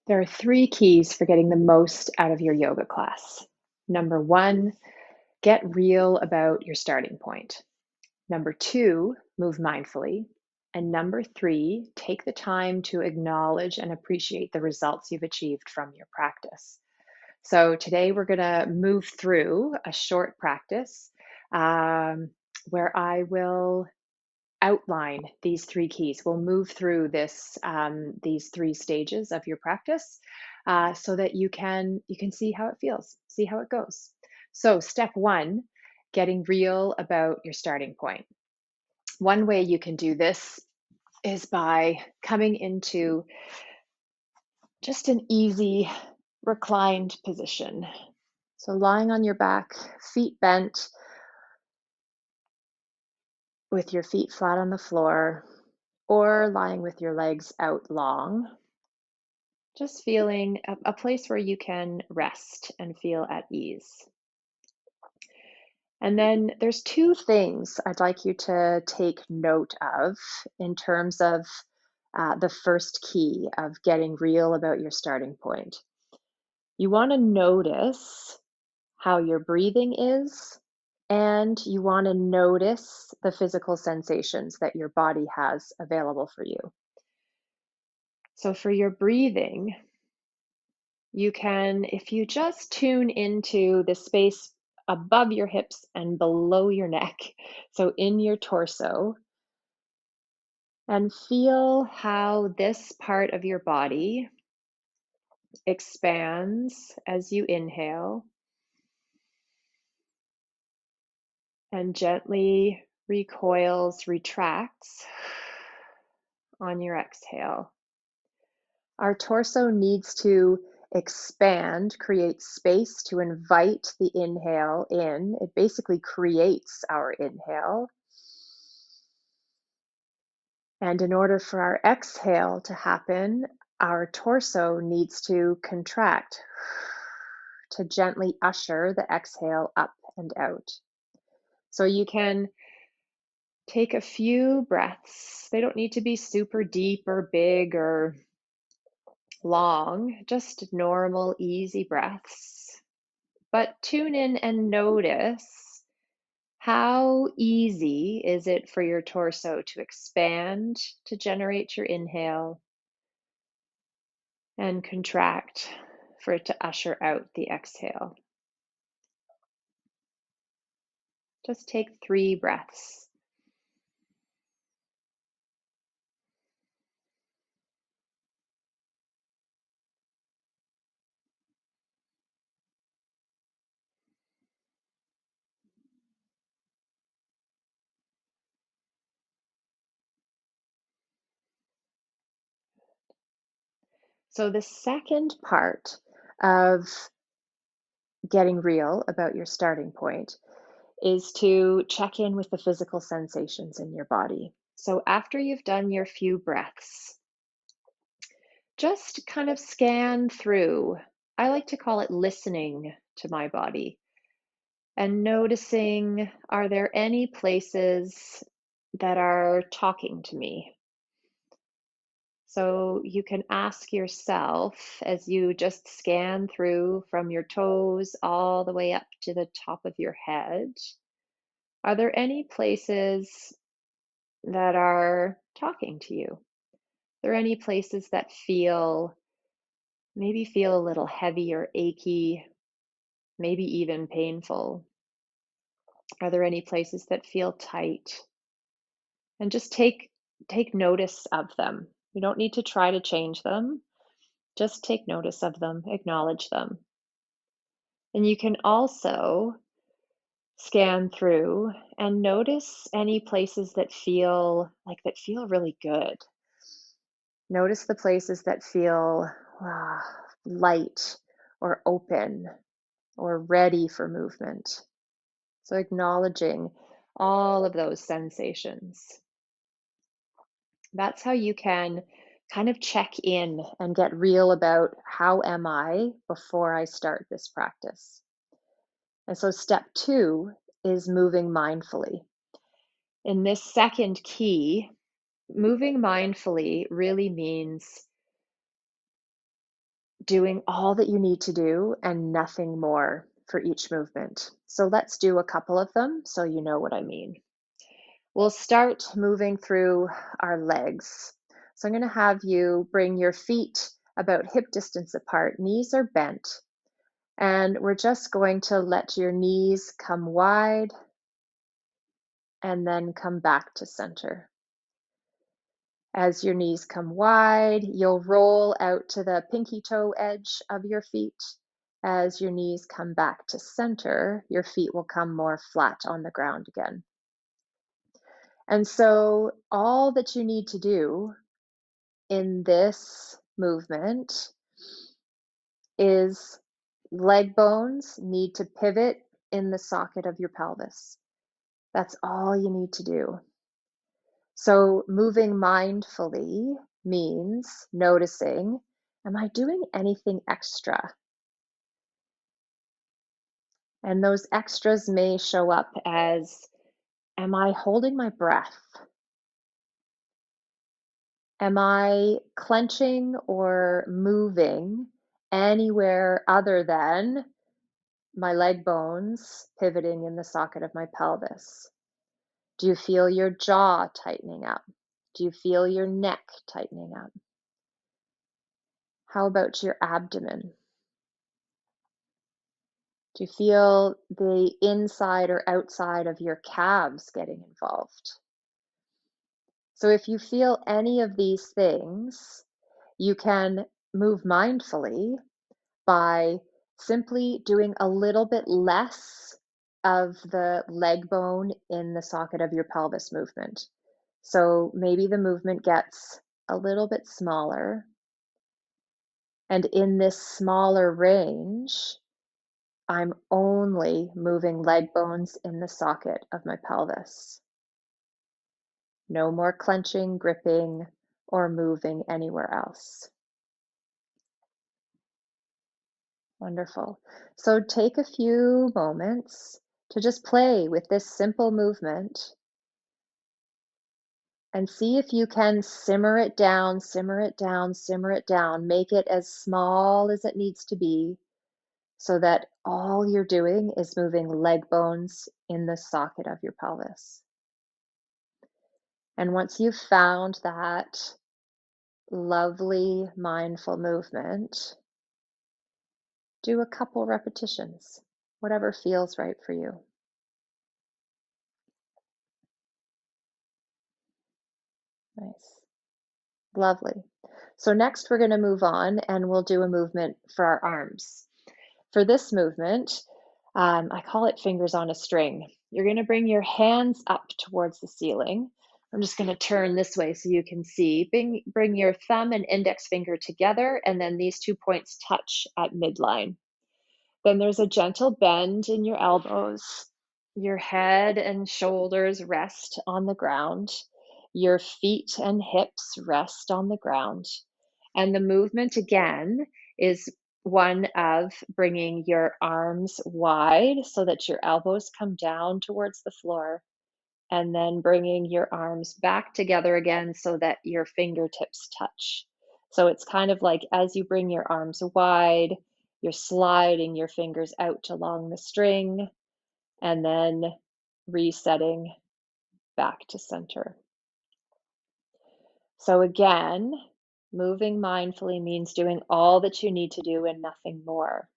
There are three keys for getting the most out of your yoga class. Number one, get real about your starting point. Number two, move mindfully. And number three, take the time to acknowledge and appreciate the results you've achieved from your practice. So today we're going to move through a short practice um, where I will outline these three keys. We'll move through these three stages of your practice so that you can see how it feels, see how it goes. So step one, getting real about your starting point. One way you can do this is by coming into just an easy reclined position. So lying on your back, feet bent, with your feet flat on the floor, or lying with your legs out long. Just feeling a place where you can rest and feel at ease. And then there's two things I'd like you to take note of in terms of the first key of getting real about your starting point. You want to notice how your breathing is, and you want to notice the physical sensations that your body has available for you. So, for your breathing, you can, if you just tune into the space above your hips and below your neck, so in your torso, and feel how this part of your body expands as you inhale and gently recoils, retracts on your exhale. Our torso needs to expand, create space to invite the inhale in. It basically creates our inhale. And in order for our exhale to happen, our torso needs to contract to gently usher the exhale up and out. So you can take a few breaths. They don't need to be super deep or big or long, just normal, easy breaths. But tune in and notice how easy is it for your torso to expand to generate your inhale and contract for it to usher out the exhale. Just take 3 breaths. So, the second part of getting real about your starting point is to check in with the physical sensations in your body. So, after you've done your few breaths, just kind of scan through. I like to call it listening to my body and noticing, are there any places that are talking to me? So you can ask yourself as you just scan through from your toes all the way up to the top of your head, are there any places that are talking to you? Are there any places that maybe feel a little heavy or achy, maybe even painful? Are there any places that feel tight? And just take notice of them. You don't need to try to change them. Just take notice of them, acknowledge them. And you can also scan through and notice any places that feel really good. Notice the places that feel light or open or ready for movement. So acknowledging all of those sensations. That's how you can kind of check in and get real about how am I before I start this practice. And so step two is moving mindfully. In this second key, moving mindfully really means doing all that you need to do and nothing more for each movement. So let's do a couple of them so you know what I mean. We'll start moving through our legs. So I'm going to have you bring your feet about hip distance apart, knees are bent, and we're just going to let your knees come wide and then come back to center. As your knees come wide, you'll roll out to the pinky toe edge of your feet. As your knees come back to center, your feet will come more flat on the ground again. And so all that you need to do in this movement is leg bones need to pivot in the socket of your pelvis. That's all you need to do. So moving mindfully means noticing, am I doing anything extra? And those extras may show up as, am I holding my breath? Am I clenching or moving anywhere other than my leg bones pivoting in the socket of my pelvis? Do you feel your jaw tightening up? Do you feel your neck tightening up? How about your abdomen? Do you feel the inside or outside of your calves getting involved? So if you feel any of these things, you can move mindfully by simply doing a little bit less of the leg bone in the socket of your pelvis movement. So maybe the movement gets a little bit smaller. And in this smaller range, I'm only moving leg bones in the socket of my pelvis. No more clenching, gripping, or moving anywhere else. Wonderful. So take a few moments to just play with this simple movement and see if you can simmer it down, simmer it down, simmer it down. Make it as small as it needs to be so that all you're doing is moving leg bones in the socket of your pelvis. And once you've found that lovely mindful movement, do a couple repetitions, whatever feels right for you. Nice. Lovely. So next we're going to move on and we'll do a movement for our arms. For this movement, I call it fingers on a string. You're going to bring your hands up towards the ceiling. I'm just going to turn this way so you can see. Bring your thumb and index finger together, and then these 2 points touch at midline. Then there's a gentle bend in your elbows. Your head and shoulders rest on the ground. Your feet and hips rest on the ground. And the movement again is one of bringing your arms wide so that your elbows come down towards the floor, and then bringing your arms back together again so that your fingertips touch. So it's kind of like as you bring your arms wide, you're sliding your fingers out along the string and then resetting back to center. So again, moving mindfully means doing all that you need to do and nothing more.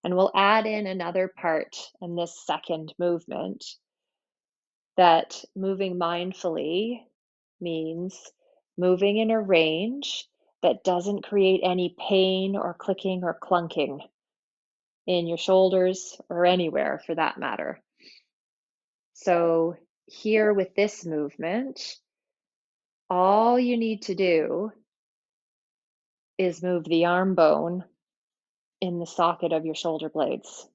And we'll add in another part in this second movement, that moving mindfully means moving in a range that doesn't create any pain or clicking or clunking in your shoulders or anywhere for that matter. So here with this movement, all you need to do is move the arm bone in the socket of your shoulder blades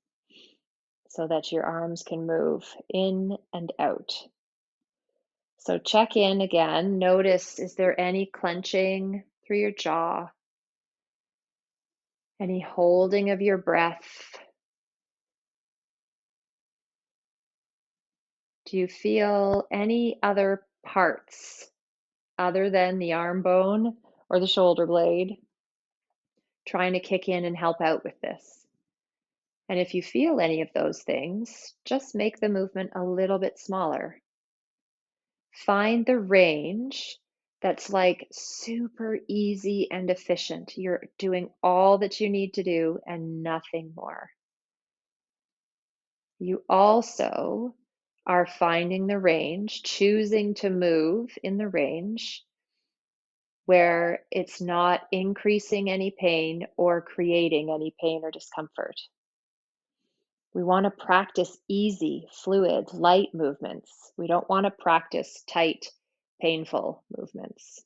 so that your arms can move in and out. So check in again. Notice, is there any clenching through your jaw? Any holding of your breath? Do you feel any other parts other than the arm bone or the shoulder blade trying to kick in and help out with this. And if you feel any of those things, just make the movement a little bit smaller. Find the range that's like super easy and efficient. You're doing all that you need to do and nothing more. You also are finding the range, choosing to move in the range where it's not increasing any pain or creating any pain or discomfort. We want to practice easy, fluid, light movements. We don't want to practice tight, painful movements.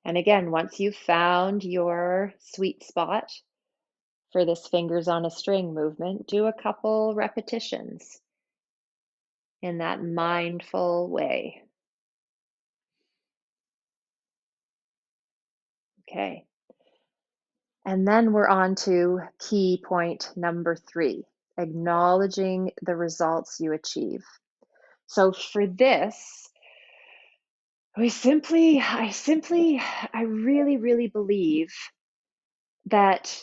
And again, once you've found your sweet spot for this fingers on a string movement, do a couple repetitions in that mindful way. Okay. And then we're on to key point number 3, acknowledging the results you achieve. So for this, I really, really believe that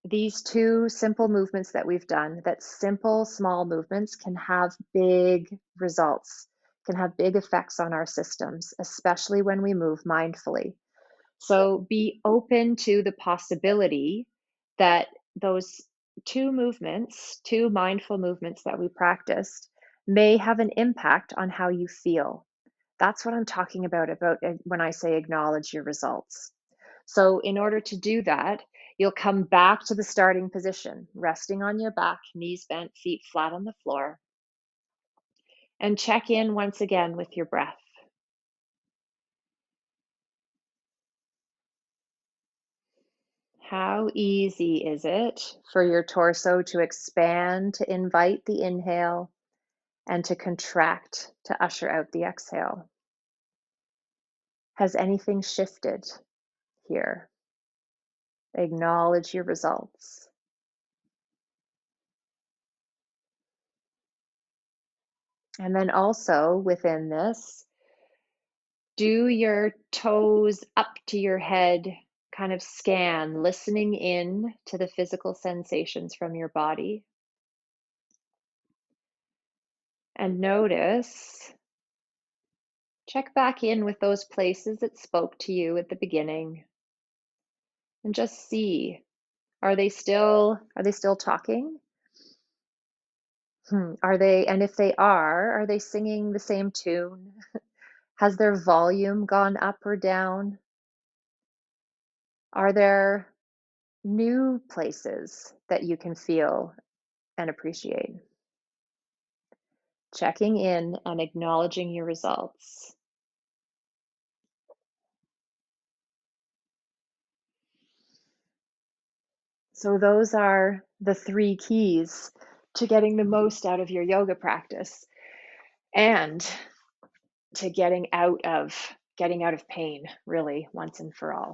these two simple movements that we've done, that simple, small movements can have big results, can have big effects on our systems, especially when we move mindfully. So be open to the possibility that those two movements, two mindful movements that we practiced, may have an impact on how you feel. That's what I'm talking about when I say acknowledge your results. So, in order to do that, you'll come back to the starting position, resting on your back, knees bent, feet flat on the floor, and check in once again with your breath. How easy is it for your torso to expand to invite the inhale and to contract to usher out the exhale? Has anything shifted here? Acknowledge your results. And then also within this, do your toes up to your head, kind of scan, listening in to the physical sensations from your body. And notice, check back in with those places that spoke to you at the beginning and just see, are they still talking? And if they are they singing the same tune? Has their volume gone up or down? Are there new places that you can feel and appreciate? Checking in and acknowledging your results. So, those are the 3 keys to getting the most out of your yoga practice and to getting out of pain, really, once and for all.